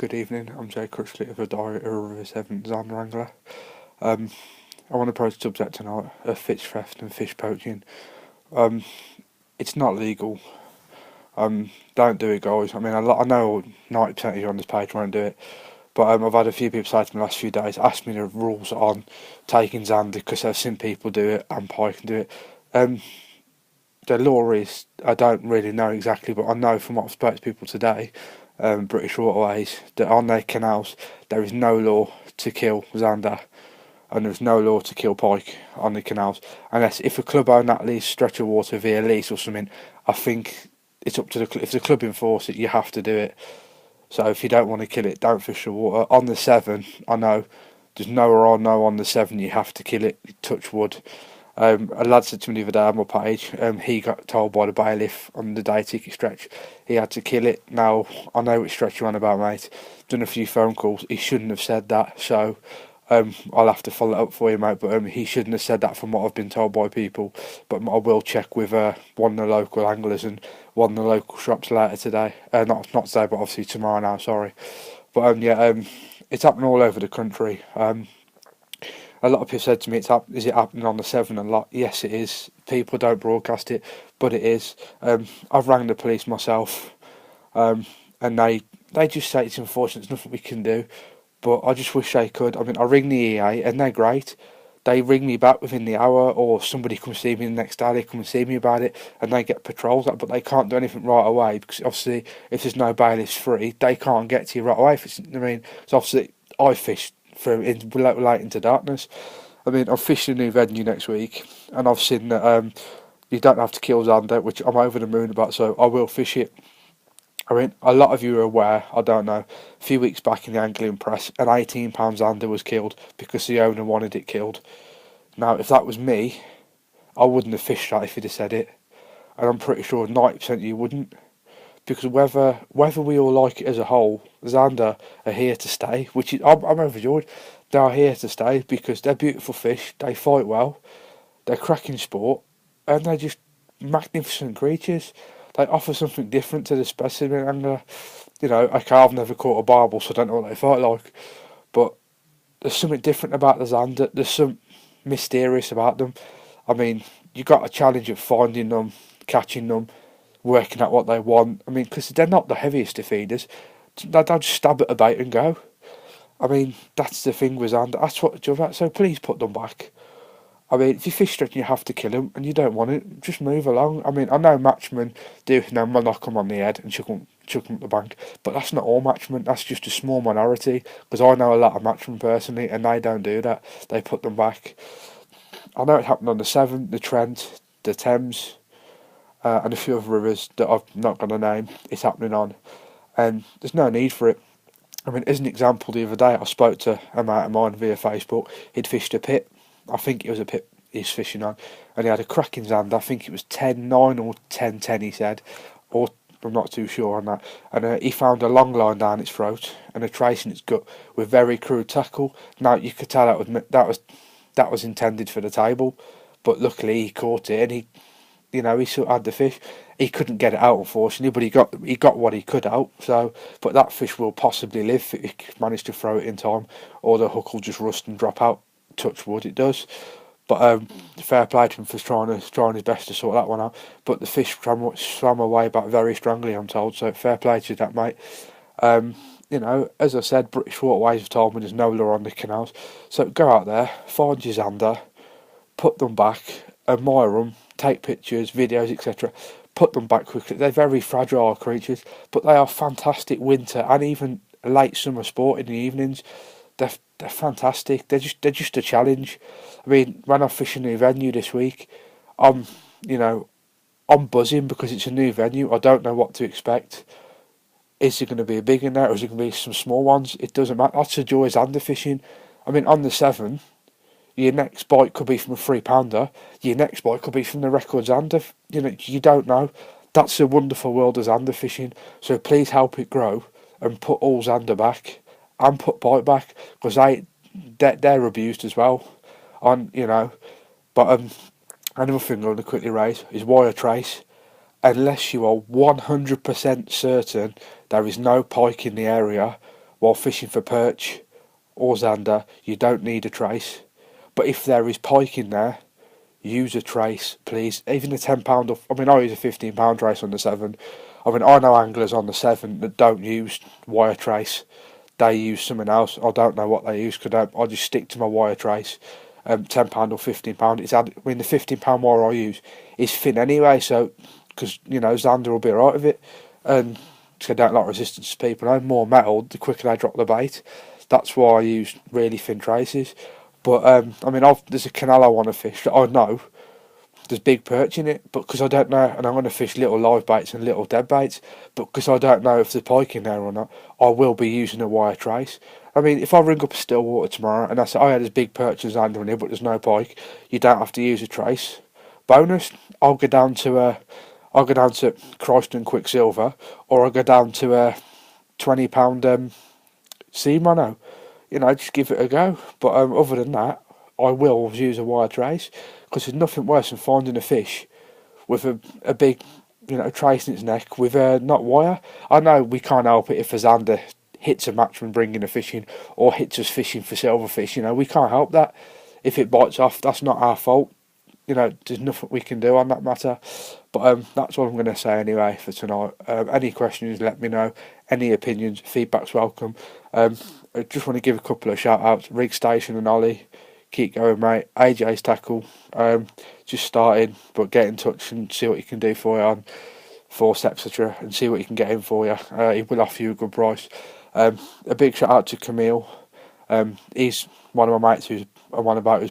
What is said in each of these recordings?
Good evening, I'm Jay Crutchley of the Diary of a River Severn Zander Angler. I want to approach the subject tonight of fish theft and fish poaching. It's not legal. Don't do it, guys. I mean, I know 90% of you on this page won't do it, but I've had a few people say to me the last few days, ask me the rules on taking Zander because they've seen people do it and pike can do it. The law is, I don't really know exactly, but I know from what I've spoken to people today, British Waterways, that on their canals there is no law to kill Zander and there's no law to kill pike on the canals unless if a club own that lease stretch of water via lease or something. I think it's up to the if the club enforce it, you have to do it. So if you don't want to kill it, don't fish the water. On the Severn, I know there's no or no on the Severn. You have to kill it. Touch wood. A lad said to me the other day on my page, he got told by the bailiff on the day ticket stretch he had to kill it. Now, I know which stretch you're on about, mate. Done a few phone calls. He shouldn't have said that, so I'll have to follow it up for you, mate. But he shouldn't have said that from what I've been told by people. But I will check with one of the local anglers and one of the local shops later today. Not today, but obviously tomorrow now, sorry. But it's happening all over the country. A lot of people said to me, is it happening on the Severn a lot? Yes, it is. People don't broadcast it, but it is. I've rang the police myself, and they just say it's unfortunate, there's nothing we can do. But I just wish they could. I mean, I ring the EA, and they're great. They ring me back within the hour, or somebody comes see me the next day, they come and see me about it, and they get patrols out, but they can't do anything right away, because obviously, if there's no bailiffs free, they can't get to you right away. So obviously, I fish late into darkness. I mean, I'm fishing a new venue next week, and I've seen that you don't have to kill Zander, which I'm over the moon about, so I will fish it. I mean, a lot of you are aware, I don't know, a few weeks back in the angling press, an £18 Zander was killed because the owner wanted it killed. Now, if that was me, I wouldn't have fished that if he'd have said it, and I'm pretty sure 90% of you wouldn't. Because whether we all like it as a whole, Zander are here to stay, which is, I'm overjoyed. They are here to stay because they're beautiful fish, they fight well, they're cracking sport, and they're just magnificent creatures. They offer something different to the specimen, and okay, I've never caught a barbel, so I don't know what they fight like, but there's something different about the Zander. There's some mysterious about them. I mean, you got a challenge of finding them, catching them, working out what they want. I mean, because they're not the heaviest of feeders. They'll just stab at a bait and go. I mean, that's the thing with Zander. That's what it's about. So please put them back. I mean, if you fish stretch and you have to kill them and you don't want it, just move along. I mean, I know matchmen do, knock them on the head and chuck them up the bank, but that's not all matchmen. That's just a small minority. Because I know a lot of matchmen personally, and they don't do that. They put them back. I know it happened on the Severn, the Trent, the Thames, and a few other rivers that I'm not going to name. It's happening on, and there's no need for it. I mean, as an example, the other day I spoke to a mate of mine via Facebook. He'd fished a pit. I think it was a pit he's fishing on, and he had a cracking Zander. I think it was 10-9 or 10-10, he said, or I'm not too sure on that. And he found a long line down its throat and a trace in its gut with very crude tackle. Now you could tell that was intended for the table, but luckily he caught it and he sort of had the fish. He couldn't get it out, unfortunately, but he got what he could out. So, but that fish will possibly live if he managed to throw it in time, or the hook will just rust and drop out. Touch wood, it does. But fair play to him for trying his best to sort that one out. But the fish swam away back very strongly, I'm told. So fair play to that, mate. As I said, British Waterways have told me there's no lure on the canals. So go out there, find your Zander, put them back, admire them, take pictures, videos, etc. Put them back quickly. They're very fragile creatures, but they are fantastic winter and even late summer sport in the evenings. They're fantastic. They're just a challenge. I mean, when I'm fishing a new venue this week, I'm buzzing because it's a new venue. I don't know what to expect. Is there going to be a big in there, or is there going to be some small ones? It doesn't matter. That's the joy of Zander fishing. I mean, on the Severn, your next bite could be from a 3-pounder. Your next bite could be from the record Zander. You don't know. That's the wonderful world of Zander fishing. So please help it grow and put all Zander back and put bite back, because they're abused as well. But another thing I want to quickly raise is wire trace. Unless you are 100% certain there is no pike in the area, while fishing for perch or zander, you don't need a trace. But if there is pike in there, use a trace, please. Even a £10 off. I mean, I use a £15 trace on the 7. I mean, I know anglers on the 7 that don't use wire trace. They use something else. I don't know what they use because I just stick to my wire trace. £10 or £15. I mean, the £15 wire I use is thin anyway, so because Zander will be alright with it, and I don't like resistance to people. I'm more metal. The quicker they drop the bait, that's why I use really thin traces. But I mean, there's a canal I want to fish that I know there's big perch in it, but because I don't know, and I'm going to fish little live baits and little dead baits, but because I don't know if there's pike in there or not, I will be using a wire trace. I mean, if I ring up a Stillwater tomorrow and I say, oh yeah, there's big perch and zander in here, but there's no pike, you don't have to use a trace. Bonus, I'll go down to Christon Quicksilver, or I'll go down to a £20 sea mono. Just give it a go. But other than that, I will use a wire trace, because there's nothing worse than finding a fish with a big, trace in its neck with not wire. I know we can't help it if a zander hits a match when bringing a fish in, or hits us fishing for silverfish. We can't help that. If it bites off, that's not our fault. There's nothing we can do on that matter. But that's all I'm going to say anyway for tonight. Any questions, let me know. Any opinions, feedback's welcome. I just want to give a couple of shout outs. Rig Station and Ollie, keep going, mate. AJ's tackle, just starting, but get in touch and see what you can do for you on Force, etc., and see what you can get in for you. He will offer you a good price. A big shout out to Camille. He's one of my mates who's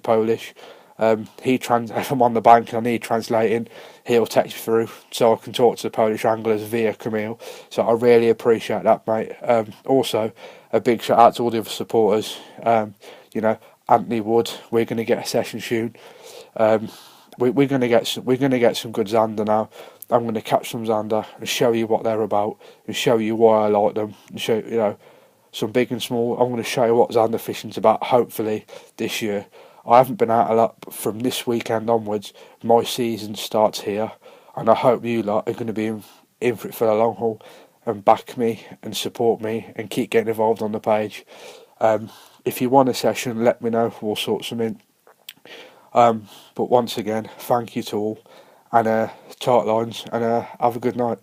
Polish. If I'm on the bank and I need translating, he'll text through so I can talk to the Polish anglers via Camille. So I really appreciate that, mate. Also, a big shout out to all the other supporters. Anthony Wood, we're going to get a session soon. We're going to get some good zander now. I'm going to catch some zander and show you what they're about, and show you why I like them, and show some big and small. I'm going to show you what zander fishing's about. Hopefully this year. I haven't been out a lot, but from this weekend onwards, my season starts here, and I hope you lot are going to be in for it for the long haul, and back me and support me and keep getting involved on the page. If you want a session, let me know. We'll sort something. But once again, thank you to all, and tight lines, and have a good night.